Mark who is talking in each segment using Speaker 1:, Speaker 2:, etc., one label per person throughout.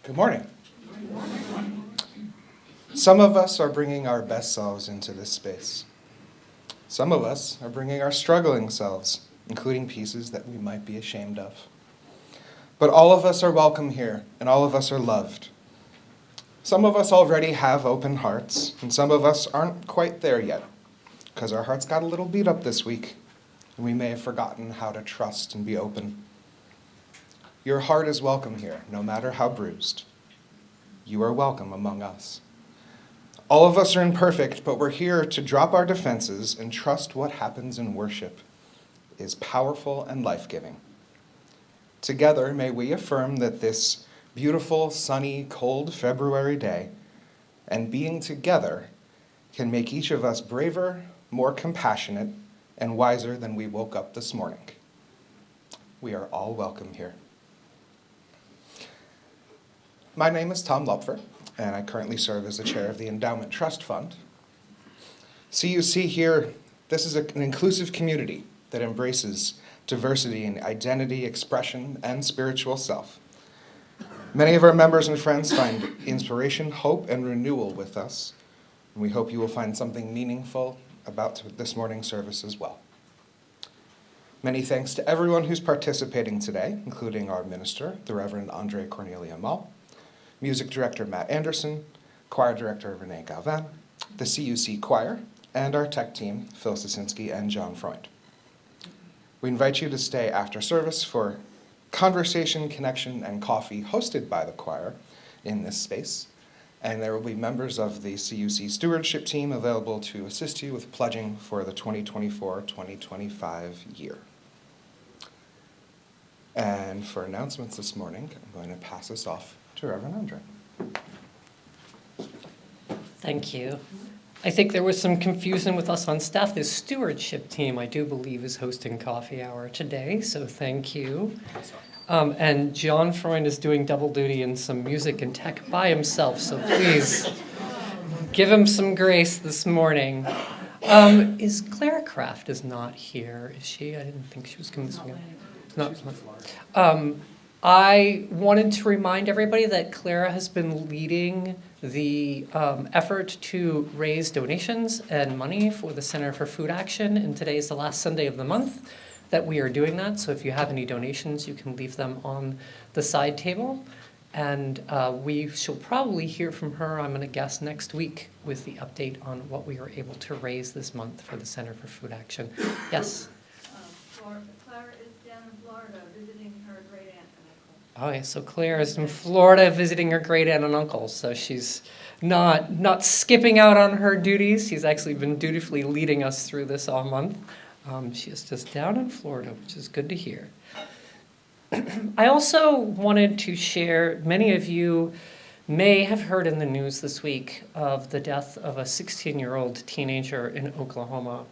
Speaker 1: Good morning. Some of us are bringing our best selves into this space. Some of us are bringing our struggling selves, including pieces that we might be ashamed of. But all of us are welcome here, and all of us are loved. Some of us already have open hearts, and some of us aren't quite there yet, because our hearts got a little beat up this week, and we may have forgotten how to trust and be open. Your heart is welcome here, no matter how bruised. You are welcome among us. All of us are imperfect, but we're here to drop our defenses and trust what happens in worship is powerful and life-giving. Together, may we affirm that this beautiful, sunny, cold February day and being together can make each of us braver, more compassionate, and wiser than we woke up this morning. We are all welcome here. My name is Tom Lupfer, and I currently serve as the chair of the Endowment Trust Fund. CUC here, this is an inclusive community that embraces diversity in identity, expression, and spiritual self. Many of our members and friends find inspiration, hope, and renewal with us, and we hope you will find something meaningful about this morning's service as well. Many thanks to everyone who's participating today, including our minister, the Reverend Andrée Cornelia, music director Matt Anderson, choir director Renee Galvan, the CUC choir, and our tech team, Phil Sosinski and John Freund. We invite you to stay after service for conversation, connection, and coffee hosted by the choir in this space, and there will be members of the CUC Stewardship team available to assist you with pledging for the 2024-2025 year. And for announcements this morning, I'm going to pass this off to Reverend Andrée.
Speaker 2: Thank you. I think there was some confusion with us on staff. The stewardship team, I do believe, is hosting coffee hour today, so thank you. And John Freund is doing double duty in some music and tech by himself, so please give him some grace this morning. Is Clara Kraft is not here, is she? I didn't think she was coming this morning. I wanted to remind everybody that Clara has been leading the effort to raise donations and money for the Center for Food Action, and today is the last Sunday of the month that we are doing that. So if you have any donations, you can leave them on the side table. And we shall probably hear from her, I'm going to guess, next week with the update on what we were able to raise this month for the Center for Food Action. Yes?
Speaker 3: Clara is down in Florida visiting her great aunt and uncle.
Speaker 2: Okay, so Claire is in Florida visiting her great aunt and uncle, so she's not skipping out on her duties. She's actually been dutifully leading us through this all month. She is just down in Florida, which is good to hear. I also wanted to share, many of you may have heard in the news this week of the death of a 16-year-old teenager in Oklahoma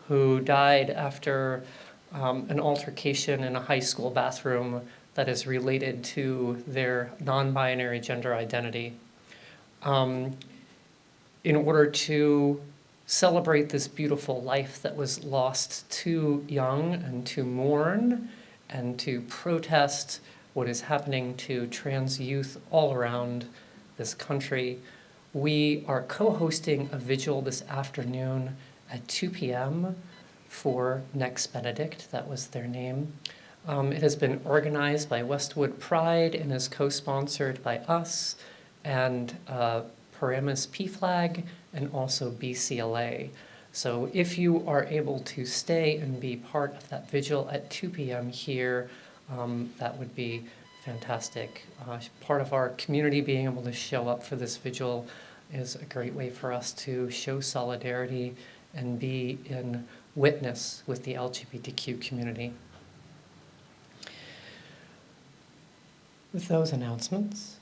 Speaker 2: who died after an altercation in a high school bathroom that is related to their non-binary gender identity. In order to celebrate this beautiful life that was lost too young and to mourn and to protest what is happening to trans youth all around this country, we are co-hosting a vigil this afternoon at 2 p.m. for Next Benedict. That was their name. It has been organized by Westwood Pride and is co-sponsored by us and Paramus PFLAG and also BCLA. So if you are able to stay and be part of that vigil at 2 p.m. here, that would be fantastic. Part of our community being able to show up for this vigil is a great way for us to show solidarity and be in witness with the LGBTQ community. With those announcements,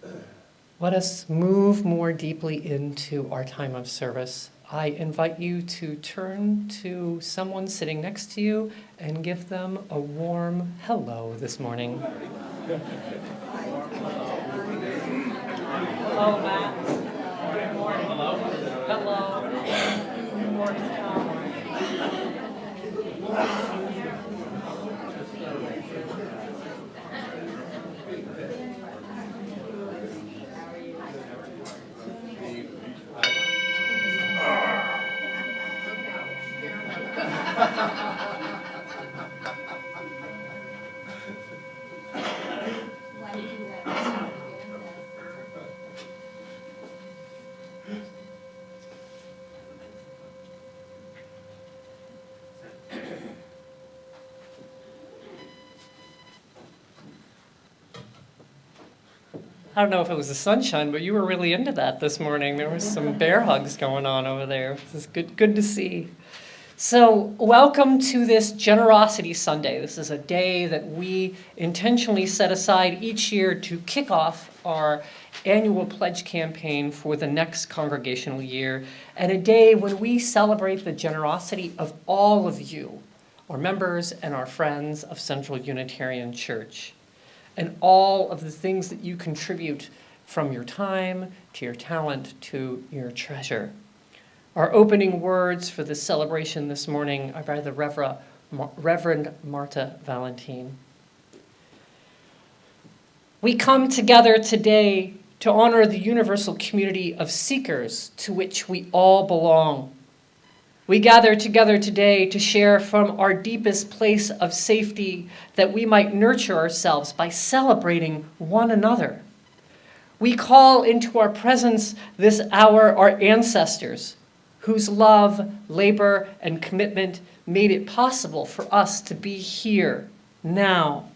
Speaker 2: let us move more deeply into our time of service. I invite you to turn to someone sitting next to you and give them a warm hello this morning. Hello, Matt. Good morning. Hello. Hello. Good morning, Tom.
Speaker 3: Why do you do that?
Speaker 2: I don't know if it was the sunshine, but you were really into that this morning. There was some bear hugs going on over there. This is good to see. So, welcome to this Generosity Sunday. This is a day that we intentionally set aside each year to kick off our annual pledge campaign for the next congregational year, and a day when we celebrate the generosity of all of you, our members and our friends of Central Unitarian Church, and all of the things that you contribute from your time to your talent to your treasure. Our opening words for this celebration this morning are by the Reverend Marta Valentine. We come together today to honor the universal community of seekers to which we all belong. We gather together today to share from our deepest place of safety that we might nurture ourselves by celebrating one another. We call into our presence this hour our ancestors, whose love, labor, and commitment made it possible for us to be here now.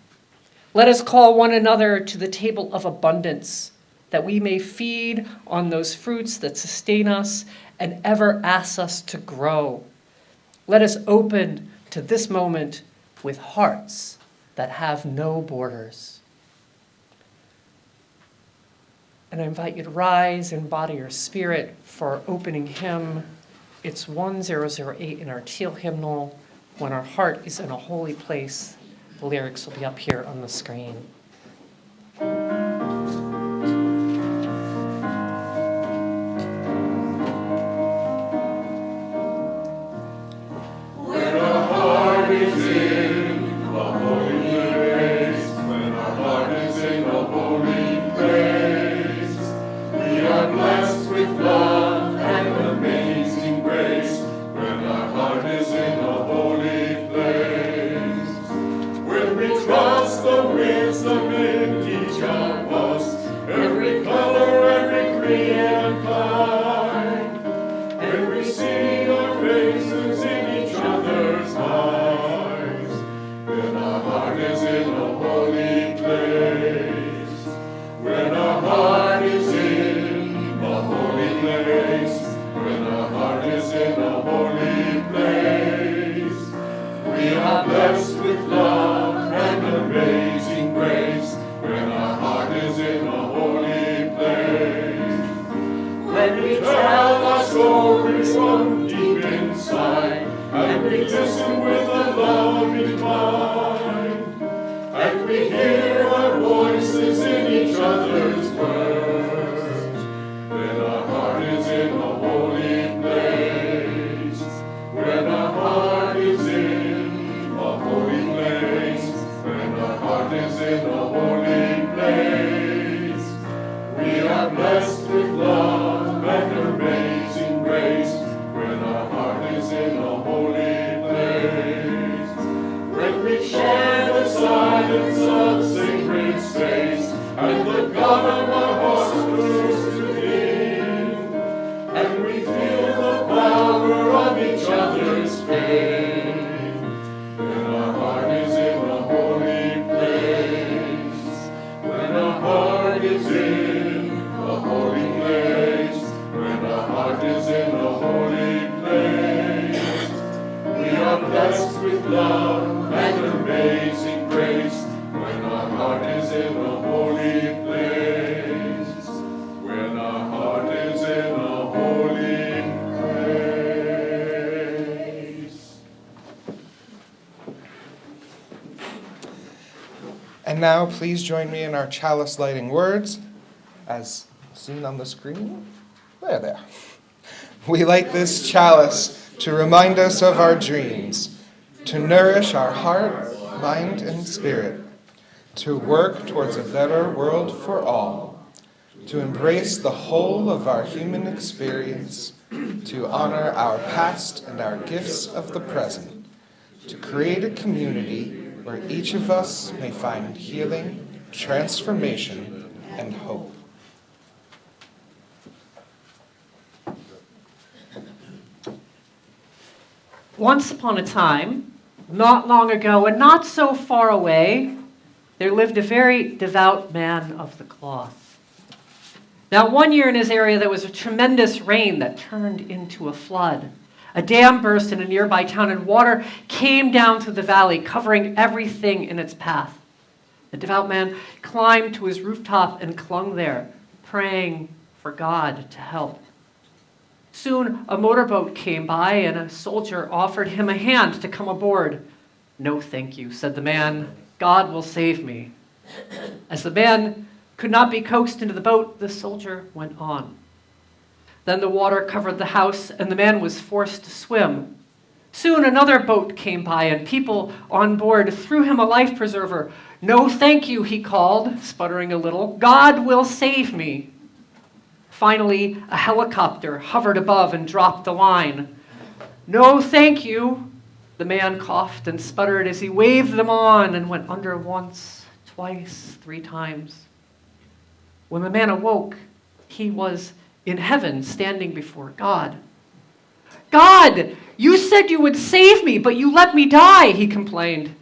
Speaker 2: Let us call one another to the table of abundance, that we may feed on those fruits that sustain us and ever ask us to grow. Let us open to this moment with hearts that have no borders. And I invite you to rise and body your spirit for our opening hymn. It's 1008 in our teal hymnal, When Our Heart is in a Holy Place. The lyrics will be up here on the screen.
Speaker 1: And now, please join me in our chalice lighting words, as seen on the screen. There. We light this chalice to remind us of our dreams, to nourish our heart, mind, and spirit, to work towards a better world for all, to embrace the whole of our human experience, to honor our past and our gifts of the present, to create a community where each of us may find healing, transformation, and hope.
Speaker 4: Once upon a time, not long ago and not so far away, there lived a very devout man of the cloth. Now, one year in his area, there was a tremendous rain that turned into a flood. A dam burst in a nearby town, and water came down through the valley, covering everything in its path. The devout man climbed to his rooftop and clung there, praying for God to help. Soon, a motorboat came by, and a soldier offered him a hand to come aboard. "No, thank you," said the man. "God will save me." As the man could not be coaxed into the boat, the soldier went on. Then the water covered the house, and the man was forced to swim. Soon another boat came by, and people on board threw him a life preserver. "No, thank you," he called, sputtering a little. "God will save me." Finally, a helicopter hovered above and dropped the line. "No, thank you." The man coughed and sputtered as he waved them on and went under once, twice, 3 times. When the man awoke, he was in heaven, standing before God. "God, you said you would save me, but you let me die," he complained.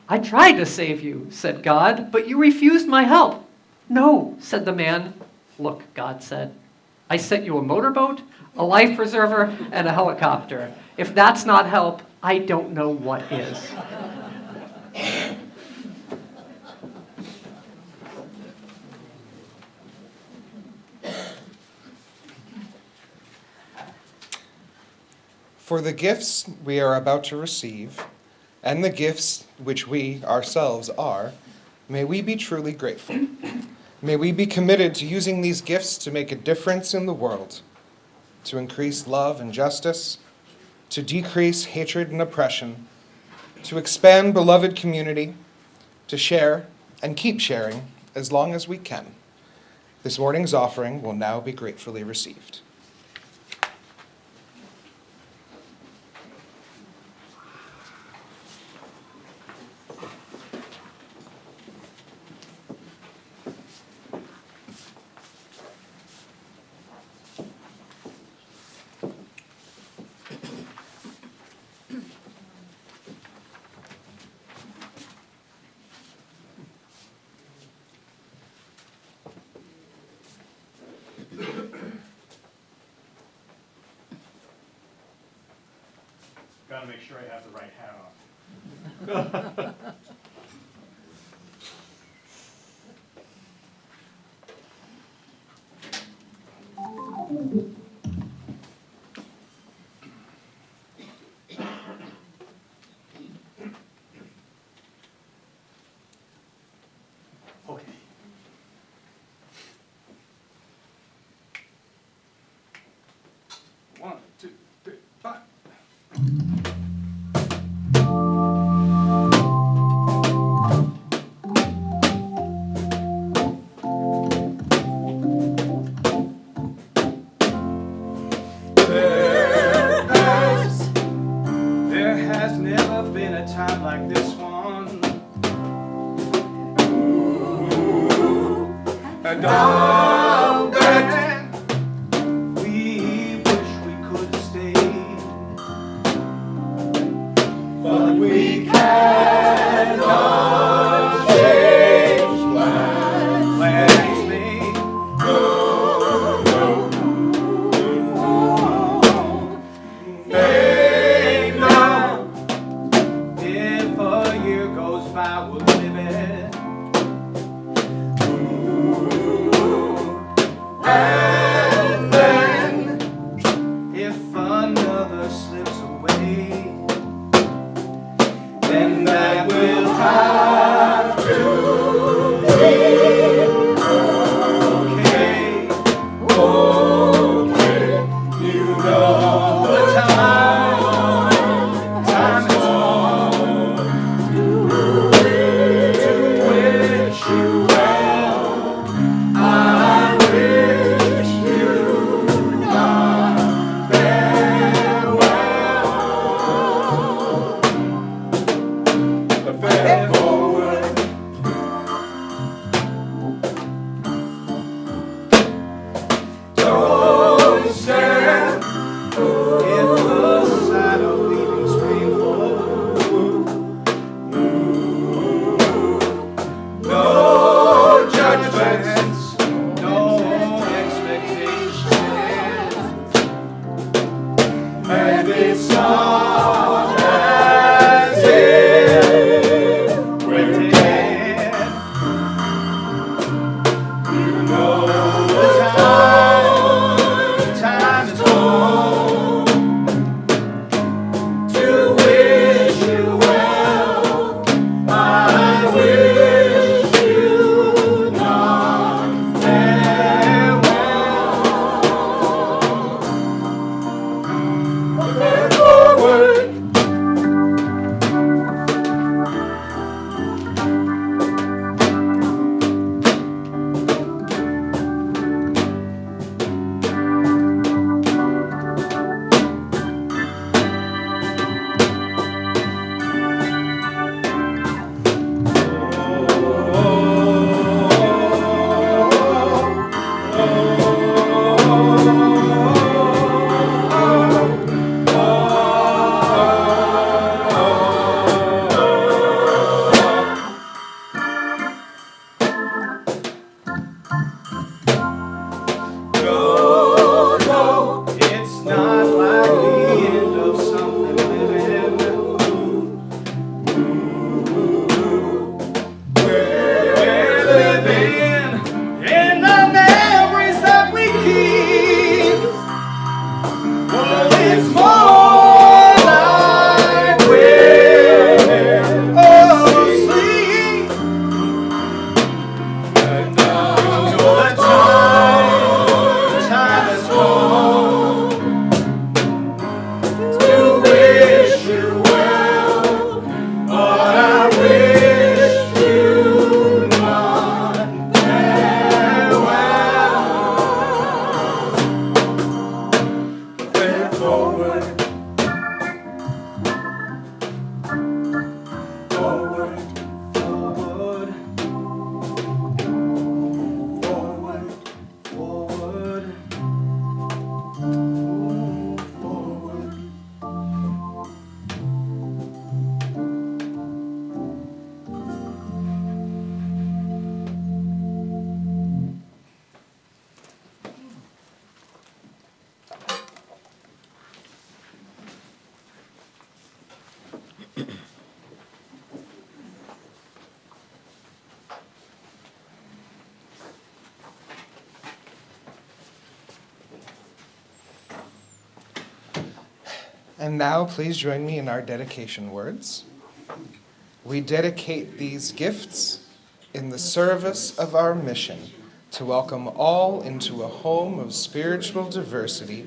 Speaker 4: "I tried to save you," said God, "but you refused my help." "No," said the man. "Look," God said, "I sent you a motorboat, a life preserver, and a helicopter. If that's not help, I don't know what is."
Speaker 1: For the gifts we are about to receive, and the gifts which we ourselves are, may we be truly grateful. May we be committed to using these gifts to make a difference in the world, to increase love and justice, to decrease hatred and oppression, to expand beloved community, to share and keep sharing as long as we can. This morning's offering will now be gratefully received.
Speaker 5: Gotta make sure I have the right hat on. Okay. One, two, three, 5. There has never been a time like this one. And all that we wish we could stay, but we cannot change plans made. Hey, now, if a year goes by, we'll live it. And then, if another slips away,
Speaker 1: And now, please join me in our dedication words. We dedicate these gifts in the service of our mission to welcome all into a home of spiritual diversity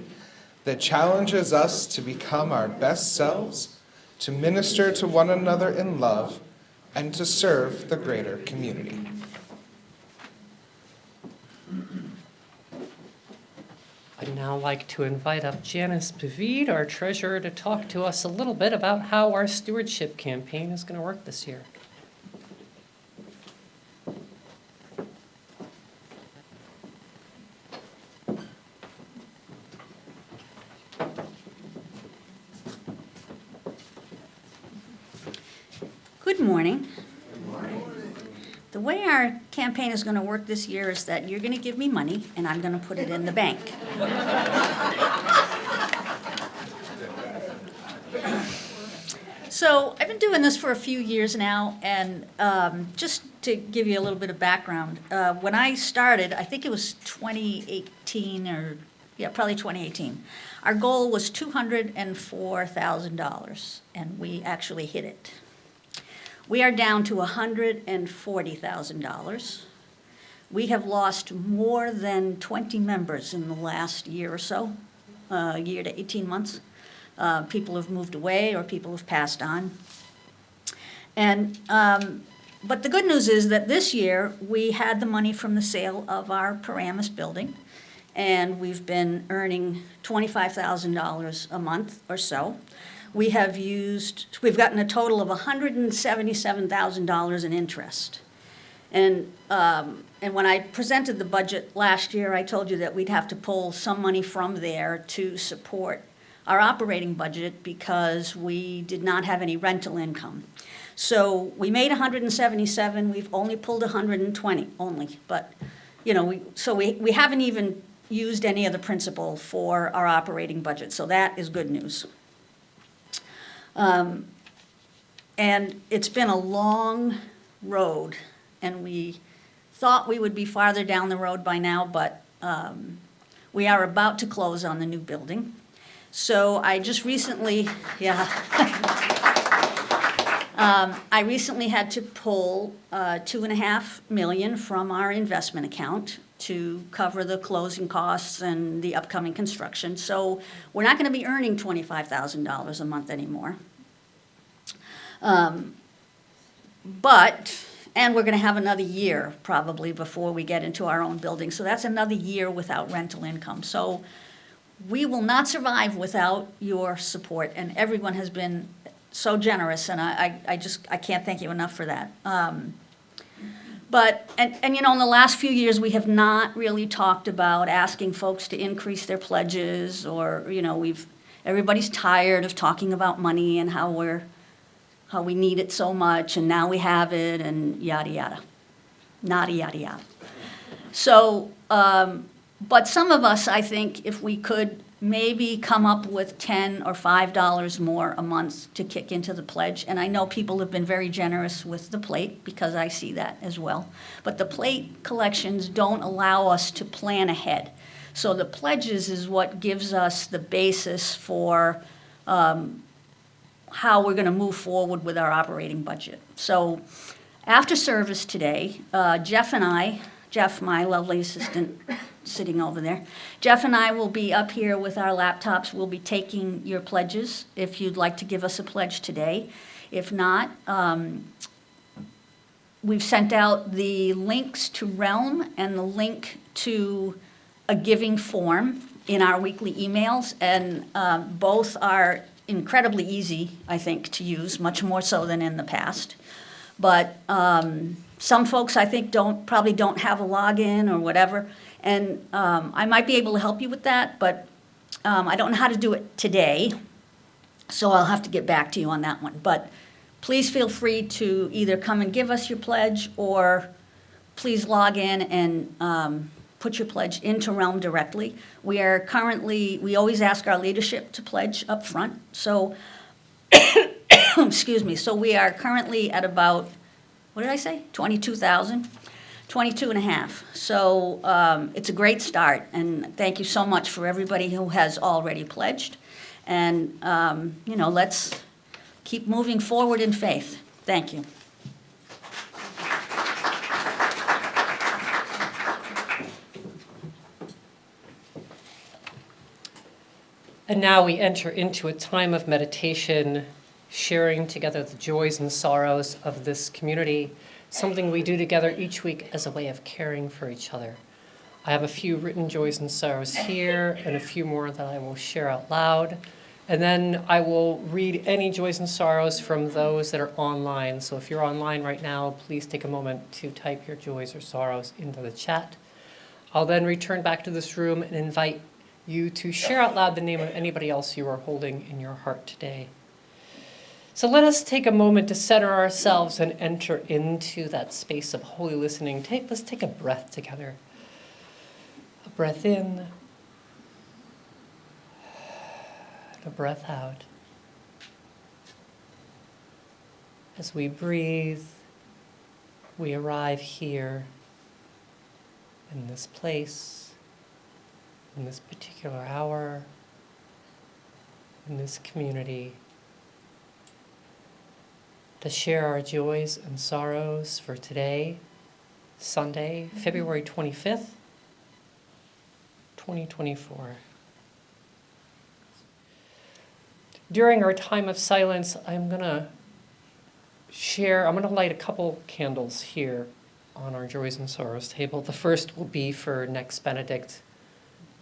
Speaker 1: that challenges us to become our best selves, to minister to one another in love, and to serve the greater community.
Speaker 2: I'd now like to invite up Janice Pavid, our treasurer, to talk to us a little bit about how our stewardship campaign is going to work this year.
Speaker 6: Good morning. The way our campaign is going to work this year is that you're going to give me money and I'm going to put it in the bank. So I've been doing this for a few years now, and just to give you a little bit of background, when I started, I think it was 2018 probably 2018. Our goal was $204,000, and we actually hit it. We are down to $140,000. We have lost more than 20 members in the last year or so, year to 18 months. People have moved away or people have passed on. And, but the good news is that this year we had the money from the sale of our Paramus building, and we've been earning $25,000 a month or so. We've gotten a total of $177,000 in interest. And when I presented the budget last year, I told you that we'd have to pull some money from there to support our operating budget because we did not have any rental income. So we made 177, we've only pulled 120 only, but we haven't even used any of the principal for our operating budget, so that is good news. And it's been a long road, and we thought we would be farther down the road by now, but we are about to close on the new building. So I just recently, I recently had to pull $2.5 million from our investment account to cover the closing costs and the upcoming construction. So we're not going to be earning $25,000 a month anymore. And we're going to have another year probably before we get into our own building. So that's another year without rental income. So we will not survive without your support, and everyone has been so generous, and I can't thank you enough for that. But in the last few years, we have not really talked about asking folks to increase their pledges, or everybody's tired of talking about money and how we need it so much, and now we have it, and yada yada, nada yada yada. So, but some of us, I think, if we could maybe come up with $10 or $5 more a month to kick into the pledge. And I know people have been very generous with the plate, because I see that as well. But the plate collections don't allow us to plan ahead. So the pledges is what gives us the basis for how we're going to move forward with our operating budget. So after service today, Jeff, my lovely assistant sitting over there, Jeff and I will be up here with our laptops. We'll be taking your pledges if you'd like to give us a pledge today. If not, we've sent out the links to Realm and the link to a giving form in our weekly emails, and both are incredibly easy, I think, to use, much more so than in the past. But some folks, I think, probably don't have a login or whatever, and I might be able to help you with that, but I don't know how to do it today, so I'll have to get back to you on that one. But please feel free to either come and give us your pledge, or please log in and put your pledge into Realm directly. We always ask our leadership to pledge up front, so Excuse me. So we are currently at about, what did I say? 22,000? 22 and a half. So it's a great start, and thank you so much for everybody who has already pledged. And, let's keep moving forward in faith. Thank you.
Speaker 2: And now we enter into a time of meditation, sharing together the joys and sorrows of this community, something we do together each week as a way of caring for each other. I have a few written joys and sorrows here and a few more that I will share out loud. And then I will read any joys and sorrows from those that are online. So if you're online right now, please take a moment to type your joys or sorrows into the chat. I'll then return back to this room and invite you to share out loud the name of anybody else you are holding in your heart today. So let us take a moment to center ourselves and enter into that space of holy listening. Let's take a breath together. A breath in, and a breath out. As we breathe, we arrive here in this place, in this particular hour, in this community, to share our joys and sorrows for today, Sunday, February 25th, 2024. During our time of silence, I'm going to light a couple candles here on our joys and sorrows table. The first will be for next Benedict,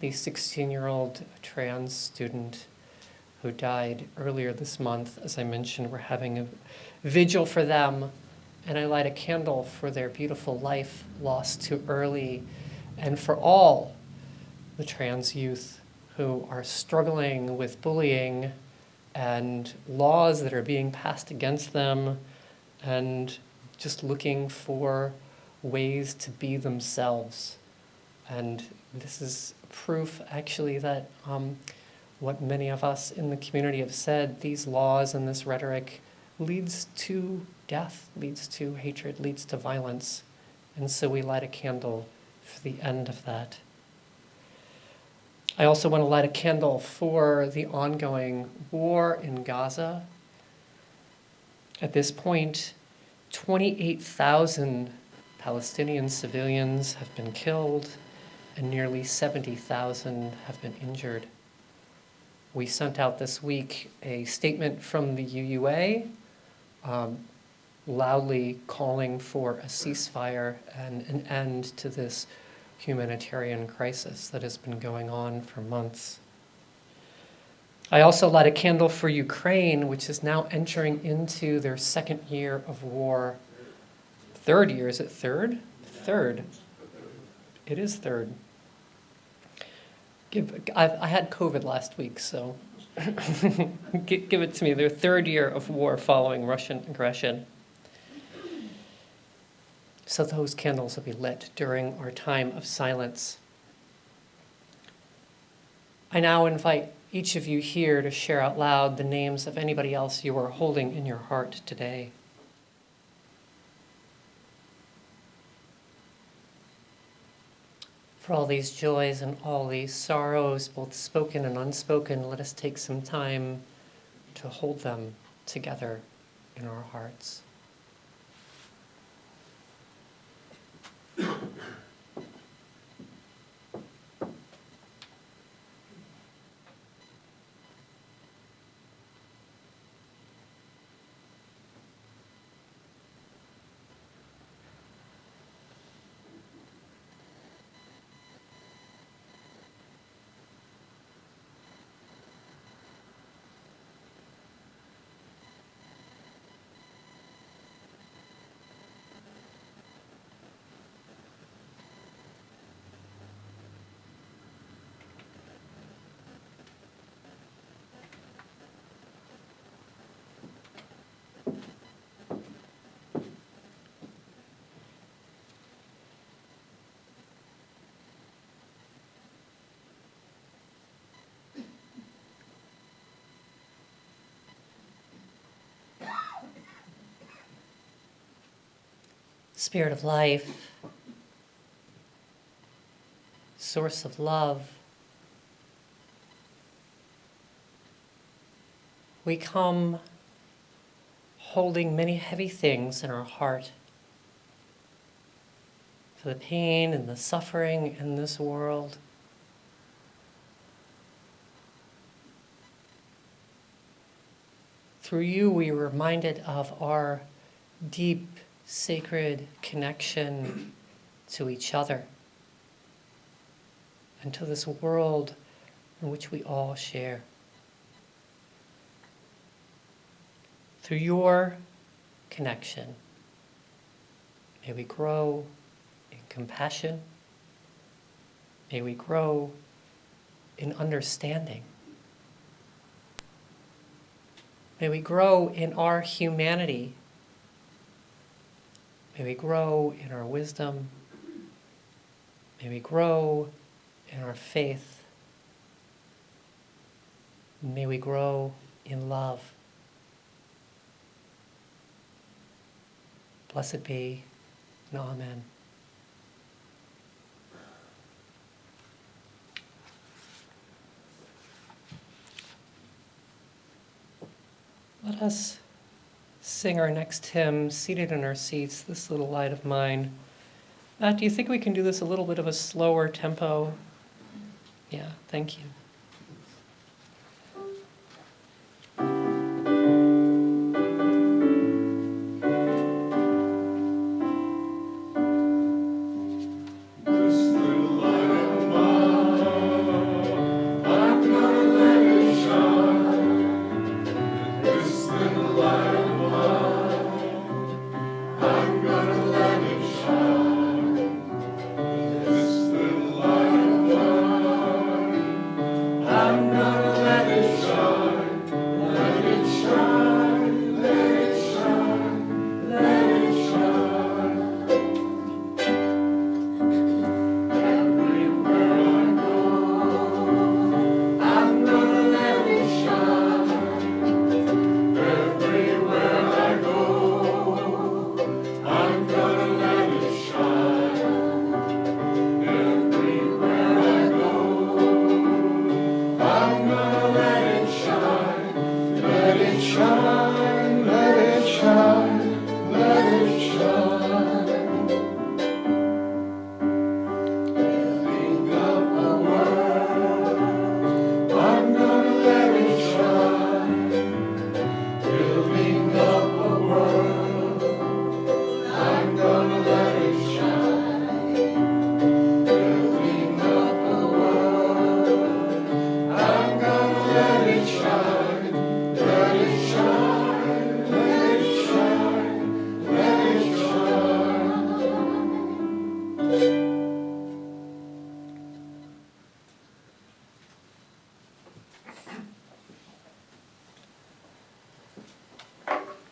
Speaker 2: the 16-year-old trans student who died earlier this month. As I mentioned, we're having a vigil for them, and I light a candle for their beautiful life lost too early, and for all the trans youth who are struggling with bullying and laws that are being passed against them, and just looking for ways to be themselves. And this is proof, actually, that what many of us in the community have said, these laws and this rhetoric leads to death, leads to hatred, leads to violence. And so we light a candle for the end of that. I also want to light a candle for the ongoing war in Gaza. At this point, 28,000 Palestinian civilians have been killed, and nearly 70,000 have been injured. We sent out this week a statement from the UUA, loudly calling for a ceasefire and an end to this humanitarian crisis that has been going on for months. I also light a candle for Ukraine, which is now entering into their second year of war. Third year, is it third? Third. It is third. I had COVID last week, so give it to me. Their third year of war following Russian aggression. So those candles will be lit during our time of silence. I now invite each of you here to share out loud the names of anybody else you are holding in your heart today. For all these joys and all these sorrows, both spoken and unspoken, let us take some time to hold them together in our hearts. Spirit of life, source of love, we come holding many heavy things in our heart for the pain and the suffering in this world. Through you, we are reminded of our deep, sacred connection to each other and to this world in which we all share. Through your connection, may we grow in compassion. May we grow in understanding. May we grow in our humanity. May we grow in our wisdom. May we grow in our faith. May we grow in love. Blessed be, and amen. Let us sing our next hymn, seated in our seats, This Little Light of Mine. Matt, do you think we can do this a little bit of a slower tempo? Yeah, thank you.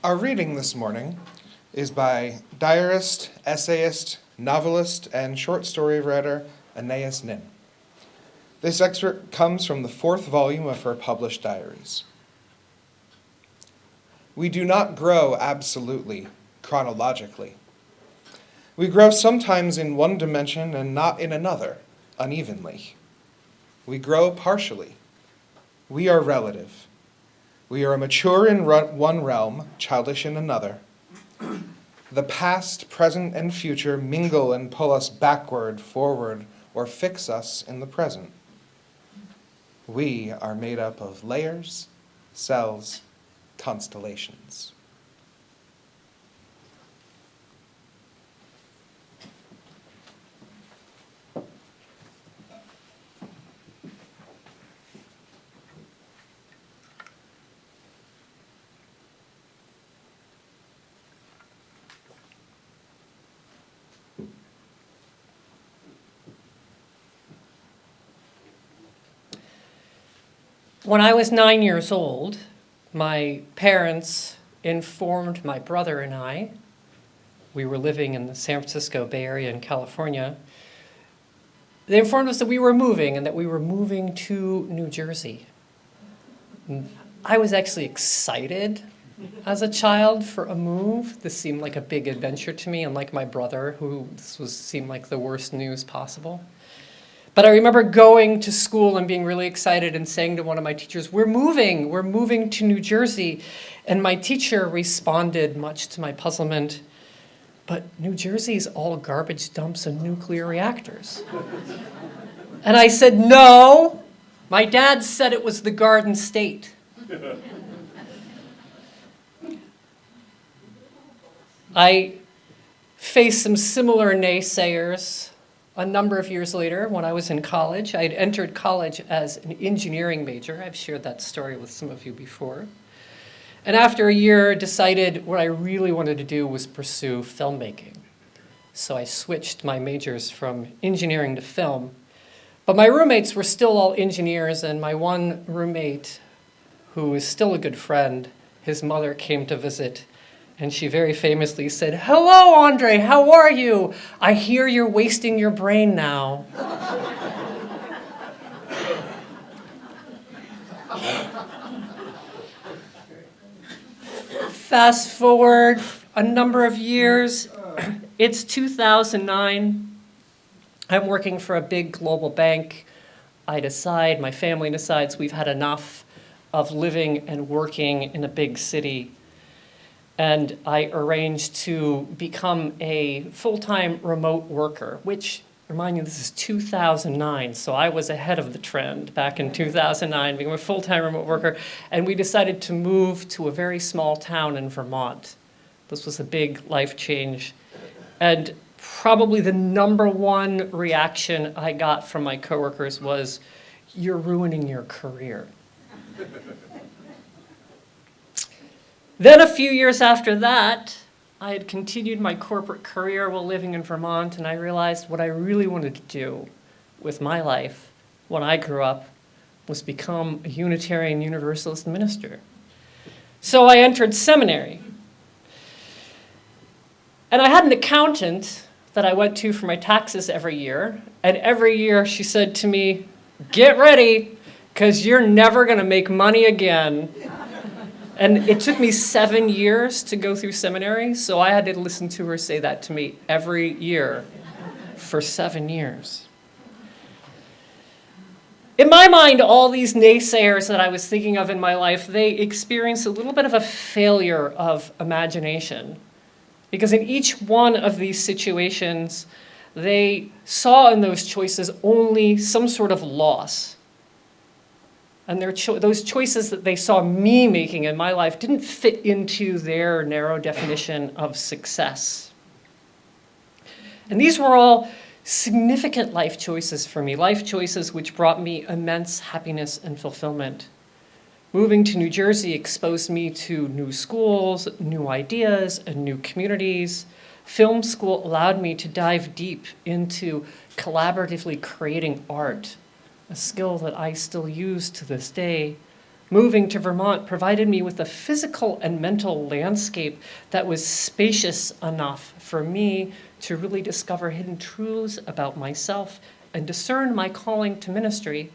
Speaker 1: Our reading this morning is by diarist, essayist, novelist, and short story writer Anais Nin. This excerpt comes from the 4th volume of her published diaries. We do not grow absolutely, chronologically. We grow sometimes in one dimension and not in another, unevenly. We grow partially. We are relative. We are mature in one realm, childish in another. The past, present, and future mingle and pull us backward, forward, or fix us in the present. We are made up of layers, cells, constellations.
Speaker 2: When I was 9 years old, my parents informed my brother and I, we were living in the San Francisco Bay Area in California, they informed us that we were moving and that we were moving to New Jersey. I was actually excited as a child for a move. This seemed like a big adventure to me, unlike my brother, who seemed like the worst news possible. But I remember going to school and being really excited and saying to one of my teachers, we're moving to New Jersey. And my teacher responded, much to my puzzlement, but New Jersey's all garbage dumps and nuclear reactors. And I said, no, my dad said it was the Garden State. I faced some similar naysayers a number of years later when I was in college. I had entered college as an engineering major. I've shared that story with some of you before. And after a year, decided what I really wanted to do was pursue filmmaking. So I switched my majors from engineering to film. But my roommates were still all engineers, and my one roommate, who is still a good friend, his mother came to visit. And she very famously said, hello, Andrée, how are you? I hear you're wasting your brain now. Fast forward a number of years, it's 2009. I'm working for a big global bank. I decide, my family decides we've had enough of living and working in a big city. And I arranged to become a full-time remote worker, which, remind you, this is 2009, so I was ahead of the trend back in 2009, became a full-time remote worker, and we decided to move to a very small town in Vermont. This was a big life change. And probably the number one reaction I got from my coworkers was, you're ruining your career. Then a few years after that, I had continued my corporate career while living in Vermont, and I realized what I really wanted to do with my life when I grew up was become a Unitarian Universalist minister. So I entered seminary. And I had an accountant that I went to for my taxes every year, and every year she said to me, get ready, because you're never going to make money again. And it took me 7 years to go through seminary, so I had to listen to her say that to me every year for 7 years. In my mind, all these naysayers that I was thinking of in my life, they experienced a little bit of a failure of imagination. Because in each one of these situations, they saw in those choices only some sort of loss. And those choices that they saw me making in my life didn't fit into their narrow definition of success. And these were all significant life choices for me, life choices which brought me immense happiness and fulfillment. Moving to New Jersey exposed me to new schools, new ideas, and new communities. Film school allowed me to dive deep into collaboratively creating art, a skill that I still use to this day. Moving to Vermont provided me with a physical and mental landscape that was spacious enough for me to really discover hidden truths about myself and discern my calling to ministry.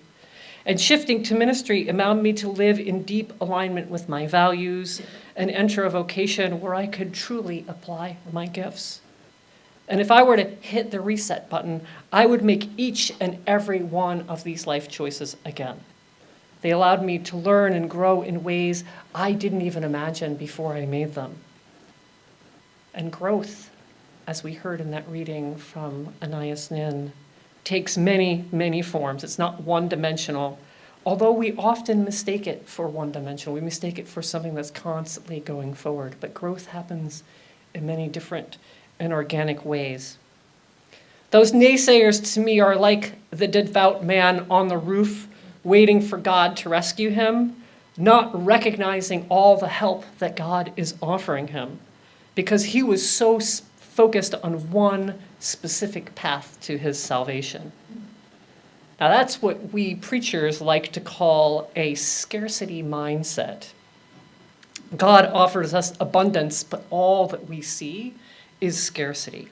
Speaker 2: And shifting to ministry allowed me to live in deep alignment with my values and enter a vocation where I could truly apply my gifts. And if I were to hit the reset button, I would make each and every one of these life choices again. They allowed me to learn and grow in ways I didn't even imagine before I made them. And growth, as we heard in that reading from Anais Nin, takes many, many forms. It's not one-dimensional, although we often mistake it for one-dimensional. We mistake it for something that's constantly going forward. But growth happens in many different and organic ways. Those naysayers to me are like the devout man on the roof waiting for God to rescue him, not recognizing all the help that God is offering him because he was so focused on one specific path to his salvation. Now that's what we preachers like to call a scarcity mindset. God offers us abundance, but all that we see is scarcity.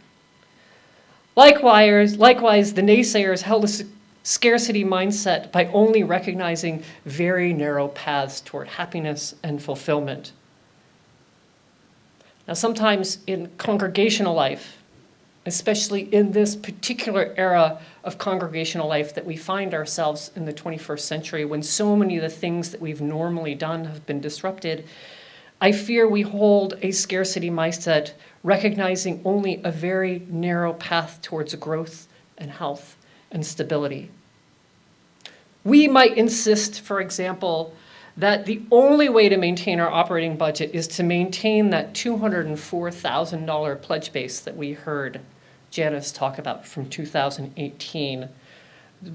Speaker 2: Likewise, the naysayers held a scarcity mindset by only recognizing very narrow paths toward happiness and fulfillment. Now, sometimes in congregational life, especially in this particular era of congregational life that we find ourselves in the 21st century, when so many of the things that we've normally done have been disrupted, I fear we hold a scarcity mindset, recognizing only a very narrow path towards growth and health and stability. We might insist, for example, that the only way to maintain our operating budget is to maintain that $204,000 pledge base that we heard Janice talk about from 2018.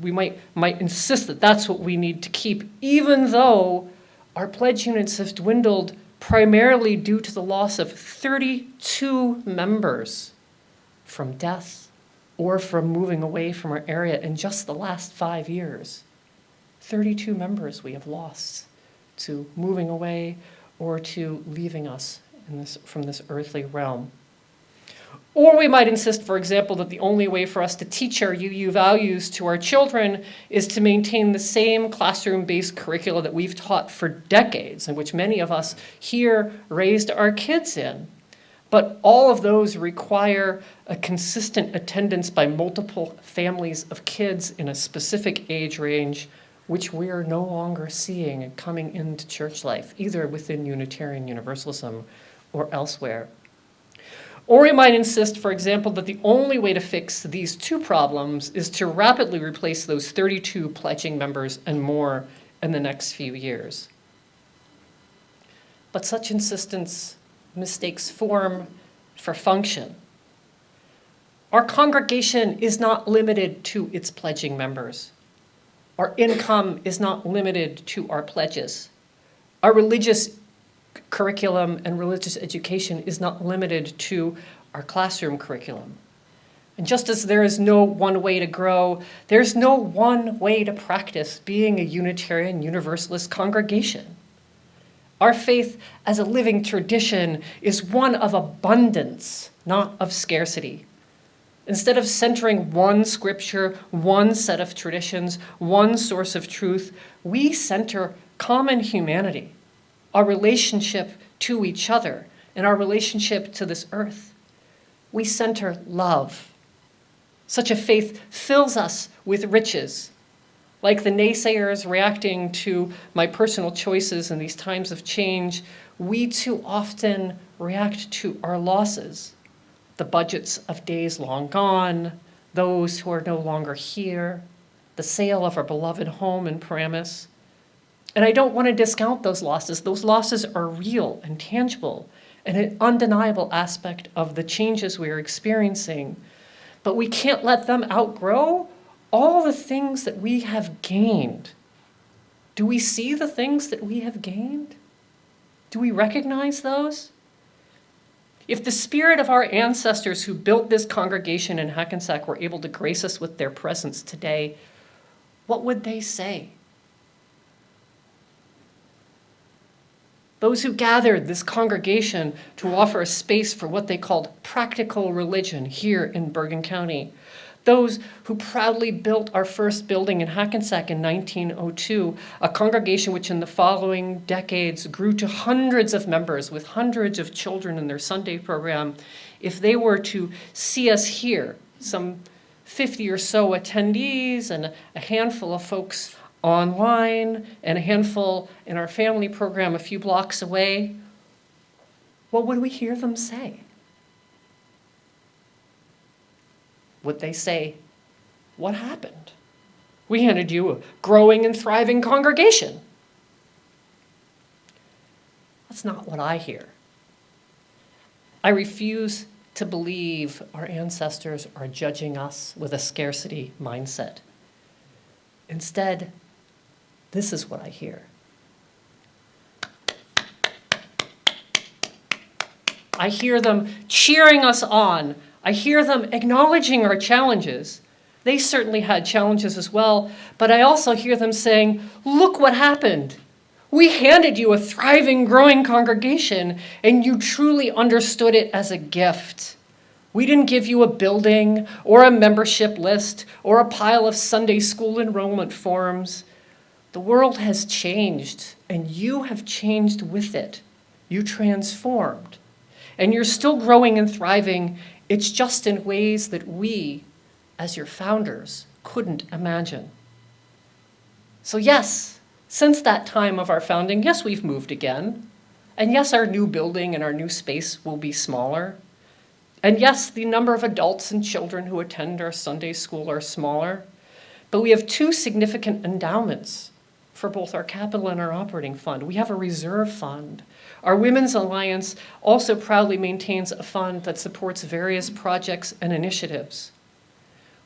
Speaker 2: We might insist that that's what we need to keep, even though our pledge units have dwindled primarily due to the loss of 32 members from death or from moving away from our area in just the last 5 years. 32 members we have lost to moving away or to leaving us from this earthly realm. Or we might insist, for example, that the only way for us to teach our UU values to our children is to maintain the same classroom-based curricula that we've taught for decades, and which many of us here raised our kids in. But all of those require a consistent attendance by multiple families of kids in a specific age range, which we are no longer seeing coming into church life, either within Unitarian Universalism or elsewhere. Or we might insist, for example, that the only way to fix these two problems is to rapidly replace those 32 pledging members and more in the next few years. But such insistence mistakes form for function. Our congregation is not limited to its pledging members. Our income is not limited to our pledges. Our religious curriculum and religious education is not limited to our classroom curriculum. And just as there is no one way to grow, there's no one way to practice being a Unitarian Universalist congregation. Our faith as a living tradition is one of abundance, not of scarcity. Instead of centering one scripture, one set of traditions, one source of truth, we center common humanity, our relationship to each other, and our relationship to this earth. We center love. Such a faith fills us with riches. Like the naysayers reacting to my personal choices in these times of change, we too often react to our losses. The budgets of days long gone, those who are no longer here, the sale of our beloved home in Paramus. And I don't want to discount those losses. Those losses are real and tangible and an undeniable aspect of the changes we are experiencing. But we can't let them outgrow all the things that we have gained. Do we see the things that we have gained? Do we recognize those? If the spirit of our ancestors who built this congregation in Hackensack were able to grace us with their presence today, what would they say? Those who gathered this congregation to offer a space for what they called practical religion here in Bergen County. Those who proudly built our first building in Hackensack in 1902, a congregation which in the following decades grew to hundreds of members with hundreds of children in their Sunday program. If they were to see us here, some 50 or so attendees and a handful of folks online and a handful in our family program a few blocks away, what would we hear them say? Would they say, what happened? We handed you a growing and thriving congregation. That's not what I hear. I refuse to believe our ancestors are judging us with a scarcity mindset. Instead, this is what I hear. I hear them cheering us on. I hear them acknowledging our challenges. They certainly had challenges as well, but I also hear them saying, look what happened. We handed you a thriving, growing congregation, and you truly understood it as a gift. We didn't give you a building or a membership list or a pile of Sunday school enrollment forms. The world has changed, and you have changed with it. You transformed. and you're still growing and thriving. It's just in ways that we, as your founders, couldn't imagine. So yes, since that time of our founding, yes, we've moved again. And yes, our new building and our new space will be smaller. And yes, the number of adults and children who attend our Sunday school are smaller. But we have two significant endowments for both our capital and our operating fund. We have a reserve fund. Our Women's Alliance also proudly maintains a fund that supports various projects and initiatives.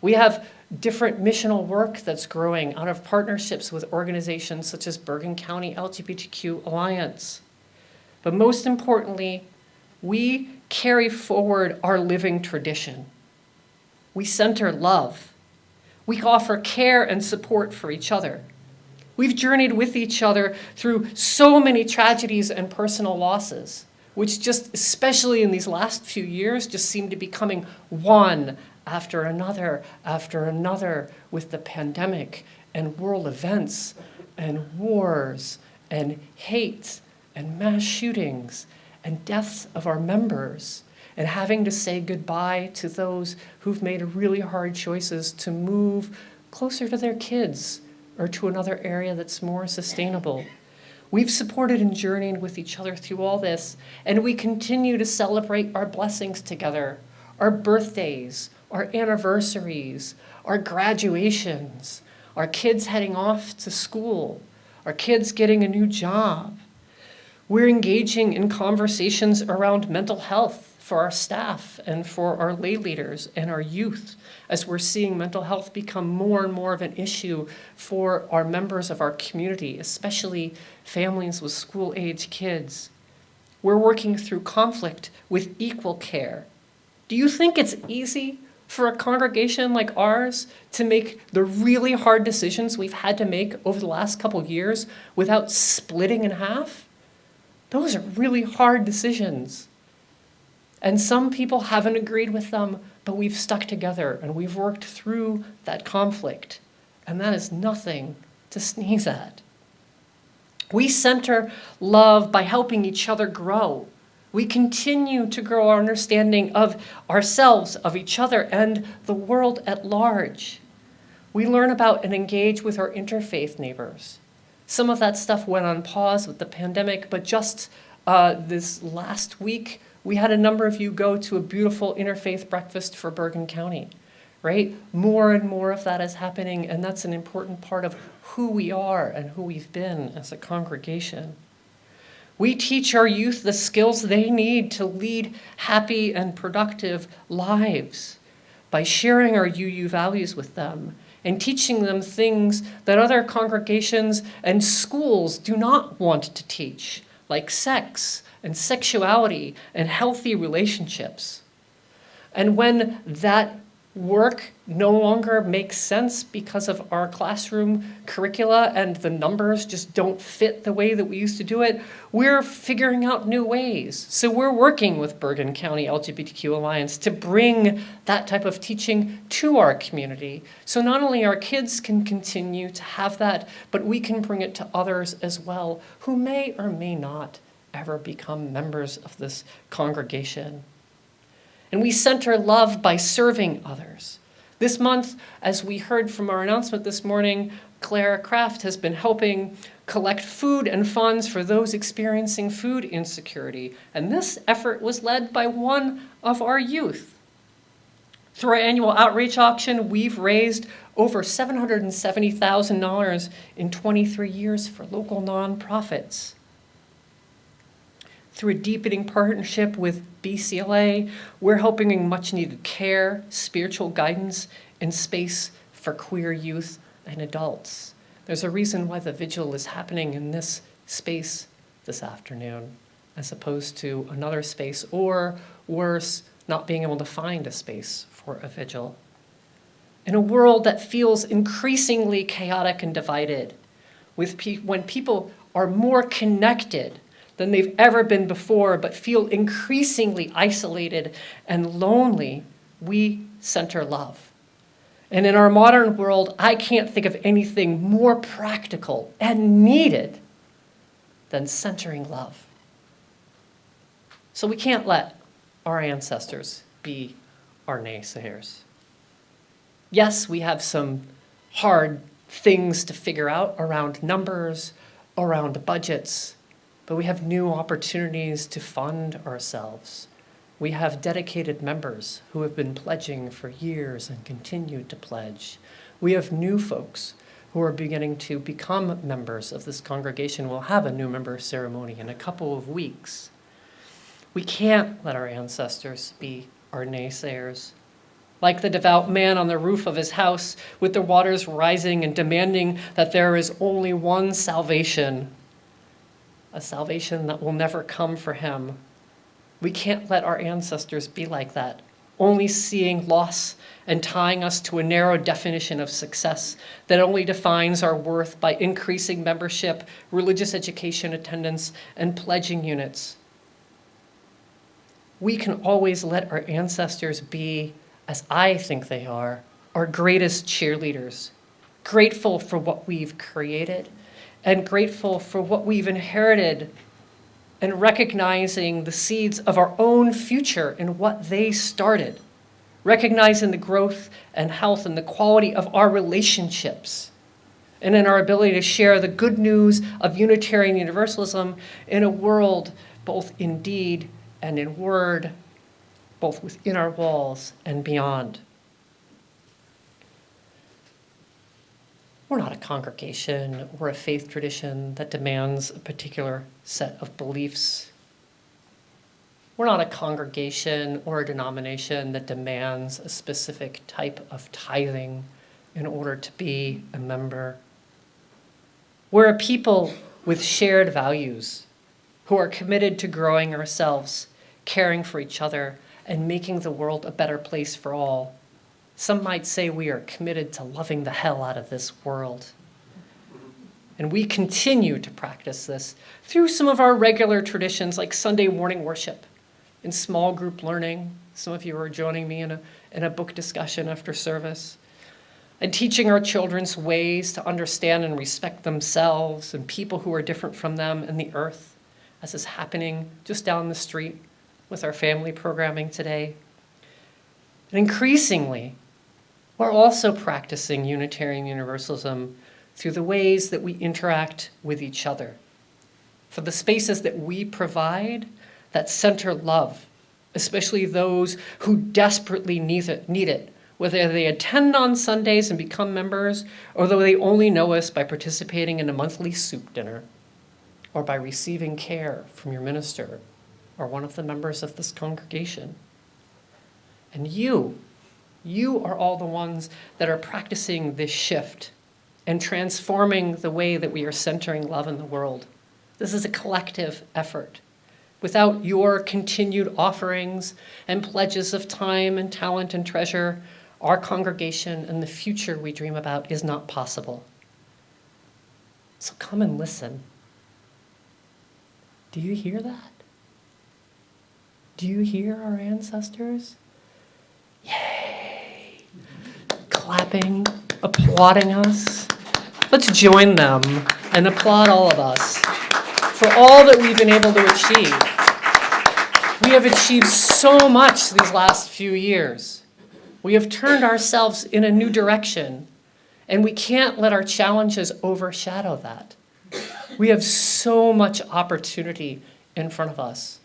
Speaker 2: We have different missional work that's growing out of partnerships with organizations such as Bergen County LGBTQ Alliance. But most importantly, we carry forward our living tradition. We center love. We offer care and support for each other. We've journeyed with each other through so many tragedies and personal losses, which just, especially in these last few years, just seem to be coming one after another, with the pandemic and world events and wars and hate and mass shootings and deaths of our members, and having to say goodbye to those who've made really hard choices to move closer to their kids or to another area that's more sustainable. We've supported and journeyed with each other through all this, and we continue to celebrate our blessings together, our birthdays, our anniversaries, our graduations, our kids heading off to school, our kids getting a new job. We're engaging in conversations around mental health for our staff and for our lay leaders and our youth, as we're seeing mental health become more and more of an issue for our members of our community, especially families with school-age kids. We're working through conflict with equal care. Do you think it's easy for a congregation like ours to make the really hard decisions we've had to make over the last couple of years without splitting in half? Those are really hard decisions. And some people haven't agreed with them, but we've stuck together and we've worked through that conflict. And that is nothing to sneeze at. We center love by helping each other grow. We continue to grow our understanding of ourselves, of each other, and the world at large. We learn about and engage with our interfaith neighbors. Some of that stuff went on pause with the pandemic, but just this last week, we had a number of you go to a beautiful interfaith breakfast for Bergen County, right? More and more of that is happening, and that's an important part of who we are and who we've been as a congregation. We teach our youth the skills they need to lead happy and productive lives by sharing our UU values with them and teaching them things that other congregations and schools do not want to teach, like sex and sexuality and healthy relationships. And when that work no longer makes sense because of our classroom curricula and the numbers just don't fit the way that we used to do it, we're figuring out new ways. So we're working with Bergen County LGBTQ Alliance to bring that type of teaching to our community. So not only our kids can continue to have that, but we can bring it to others as well who may or may not ever become members of this congregation. And we center love by serving others. This month, as we heard from our announcement this morning, Clara Kraft has been helping collect food and funds for those experiencing food insecurity. And this effort was led by one of our youth. Through our annual outreach auction, we've raised over $770,000 in 23 years for local nonprofits. Through a deepening partnership with BCLA, we're helping in much needed care, spiritual guidance, and space for queer youth and adults. There's a reason why the vigil is happening in this space this afternoon, as opposed to another space, or worse, not being able to find a space for a vigil. In a world that feels increasingly chaotic and divided, when people are more connected than they've ever been before, but feel increasingly isolated and lonely, we center love. And in our modern world, I can't think of anything more practical and needed than centering love. So we can't let our ancestors be our naysayers. Yes, we have some hard things to figure out around numbers, around budgets, but we have new opportunities to fund ourselves. We have dedicated members who have been pledging for years and continue to pledge. We have new folks who are beginning to become members of this congregation. We'll have a new member ceremony in a couple of weeks. We can't let our ancestors be our naysayers. Like the devout man on the roof of his house with the waters rising and demanding that there is only one salvation, a salvation that will never come for him. We can't let our ancestors be like that, only seeing loss and tying us to a narrow definition of success that only defines our worth by increasing membership, religious education attendance, and pledging units. We can always let our ancestors be, as I think they are, our greatest cheerleaders, grateful for what we've created and grateful for what we've inherited, and recognizing the seeds of our own future in what they started, recognizing the growth and health and the quality of our relationships, and in our ability to share the good news of Unitarian Universalism in a world both in deed and in word, both within our walls and beyond. We're not a congregation or a faith tradition that demands a particular set of beliefs. We're not a congregation or a denomination that demands a specific type of tithing in order to be a member. We're a people with shared values who are committed to growing ourselves, caring for each other, and making the world a better place for all. Some might say we are committed to loving the hell out of this world. And we continue to practice this through some of our regular traditions like Sunday morning worship and small group learning. Some of you are joining me in a book discussion after service. And teaching our children's ways to understand and respect themselves and people who are different from them and the earth, as is happening just down the street with our family programming today. And increasingly, we're also practicing Unitarian Universalism through the ways that we interact with each other, for the spaces that we provide that center love, especially those who desperately need it, whether they attend on Sundays and become members, or though they only know us by participating in a monthly soup dinner, or by receiving care from your minister or one of the members of this congregation. And you are all the ones that are practicing this shift and transforming the way that we are centering love in the world. This is a collective effort. Without your continued offerings and pledges of time and talent and treasure, our congregation and the future we dream about is not possible. So come and listen. Do you hear that? Do you hear our ancestors? Yay! Clapping, applauding us. Let's join them and applaud all of us for all that we've been able to achieve. We have achieved so much these last few years. We have turned ourselves in a new direction, and we can't let our challenges overshadow that. We have so much opportunity in front of us.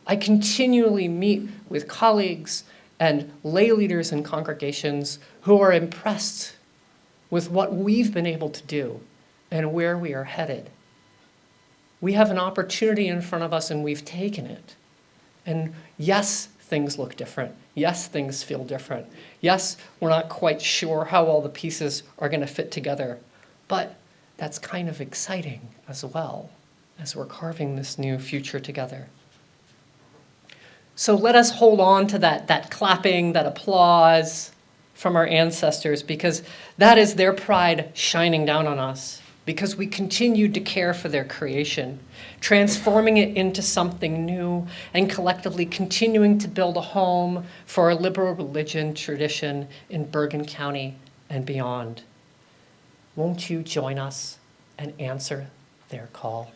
Speaker 2: I continually meet with colleagues and lay leaders in congregations who are impressed with what we've been able to do and where we are headed. We have an opportunity in front of us and we've taken it. And yes, things look different. Yes, things feel different. Yes, we're not quite sure how all the pieces are going to fit together, but that's kind of exciting as well as we're carving this new future together. So let us hold on to that clapping, that applause from our ancestors, because that is their pride shining down on us, because we continued to care for their creation, transforming it into something new, and collectively continuing to build a home for our liberal religion tradition in Bergen County and beyond. Won't you join us and answer their call?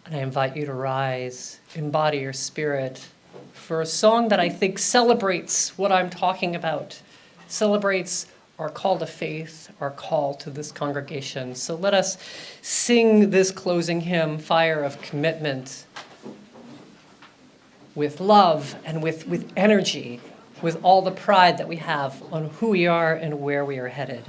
Speaker 2: And I invite you to rise, embody your spirit for a song that I think celebrates what I'm talking about, celebrates our call to faith, our call to this congregation. So let us sing this closing hymn, Fire of Commitment, with love and with energy, with all the pride that we have on who we are and where we are headed.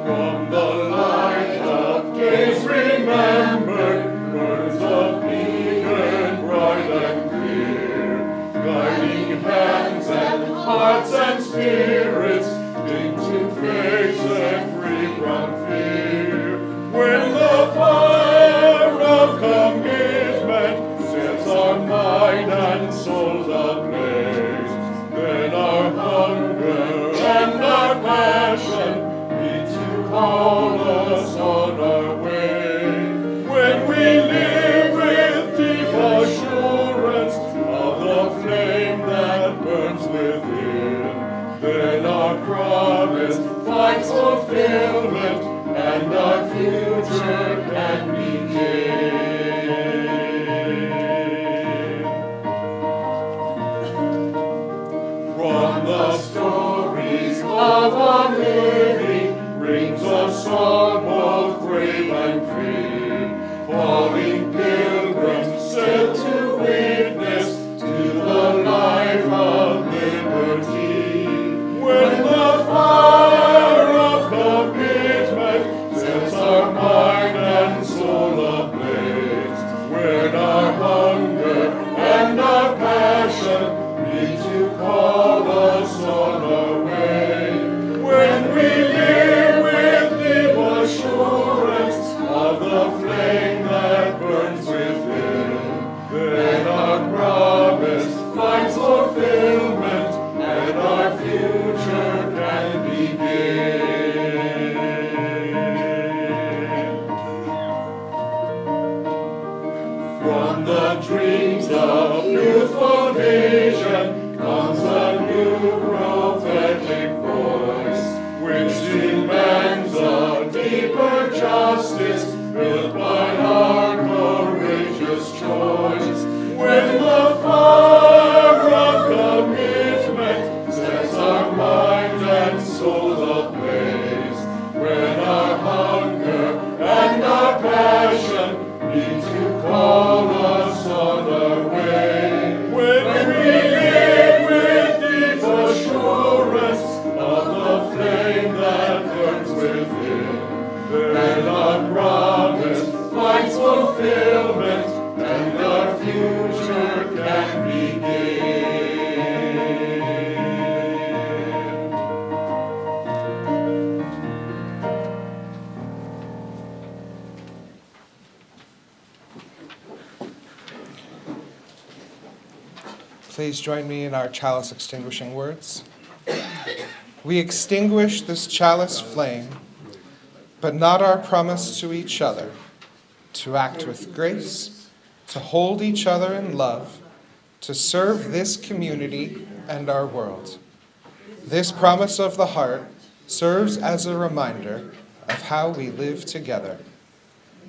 Speaker 7: From the light of days remembered, burns a beacon bright and clear, guiding hands and hearts and spirits into faith set free from fear. When the fire of commitment sets our mind and souls ablaze, then our hunger and our passion call us on our way. When we live with deep assurance of the flame that burns within, then our promise finds fulfillment and our future can begin. From the stories of our living brings a song both brave and free, falling pilgrims sent to witness to the life of liberty. When the fire of commitment sets our mind and soul ablaze, when our hunger and our passion need to call us on our way, when we live assurance of the flame that burns within, then our promise finds fulfillment and our future can begin. From the dreams of youthful vision comes a new prophetic voice, which demands a deeper justice built by our courageous choice. When the fire of commitment sets our mind and souls ablaze, when our hunger and our passion need to call us on our way, when we live with deep assurance of the flame that burns within, then our promise finds fulfillment and our future can begin.
Speaker 1: Please join me in our chalice extinguishing words. We extinguish this chalice flame, but not our promise to each other, to act with grace, to hold each other in love, to serve this community and our world. This promise of the heart serves as a reminder of how we live together.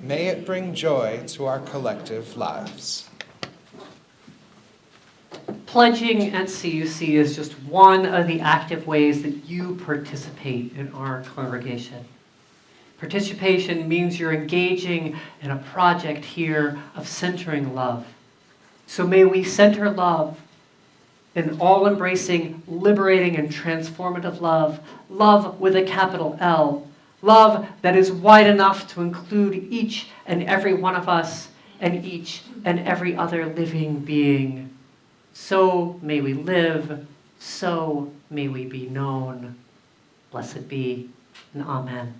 Speaker 1: May it bring joy to our collective lives.
Speaker 4: Pledging at CUC is just one of the active ways that you participate in our congregation. Participation means you're engaging in a project here of centering love. So may we center love in all-embracing, liberating, and transformative love. Love with a capital L. Love that is wide enough to include each and every one of us and each and every other living being. So may we live, so may we be known. Blessed be, and amen.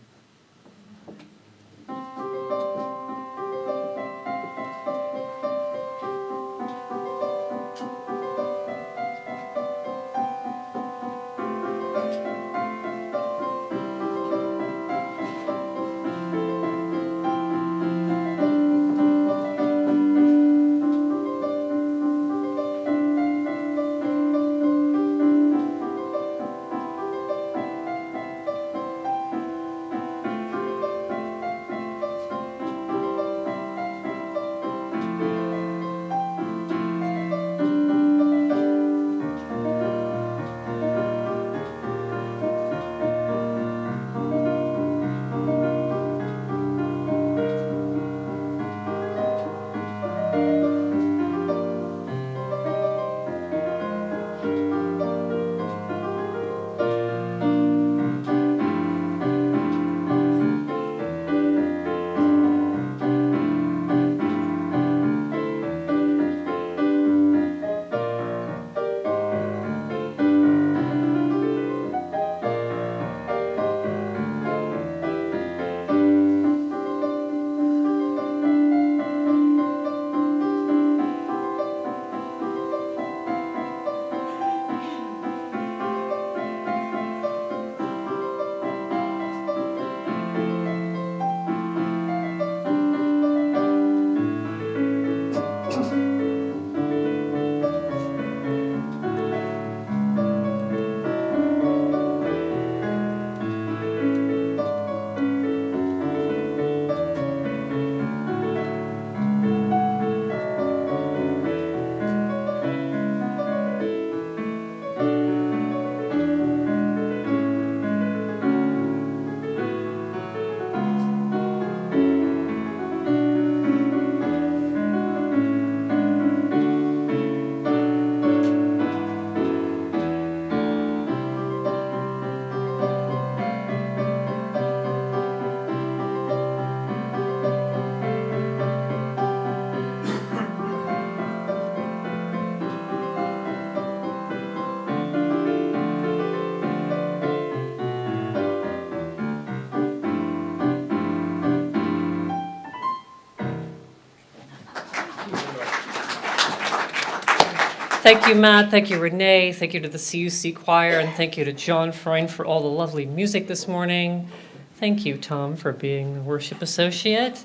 Speaker 2: Thank you, Matt. Thank you, Renee. Thank you to the CUC choir, and thank you to John Freund for all the lovely music this morning. Thank you, Tom, for being the worship associate.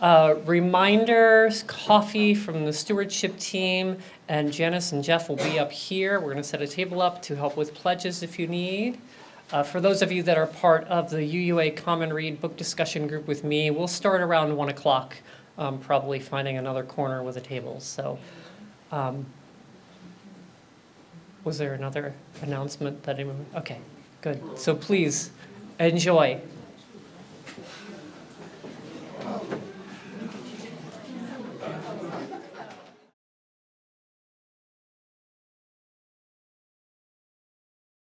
Speaker 2: Reminders, coffee from the stewardship team, and Janice and Jeff will be up here. We're going to set a table up to help with pledges if you need. For those of you that are part of the UUA Common Read book discussion group with me, we'll start around 1 o'clock, probably finding another corner with a table. So, was there another announcement that anyone? Okay, good. So please enjoy.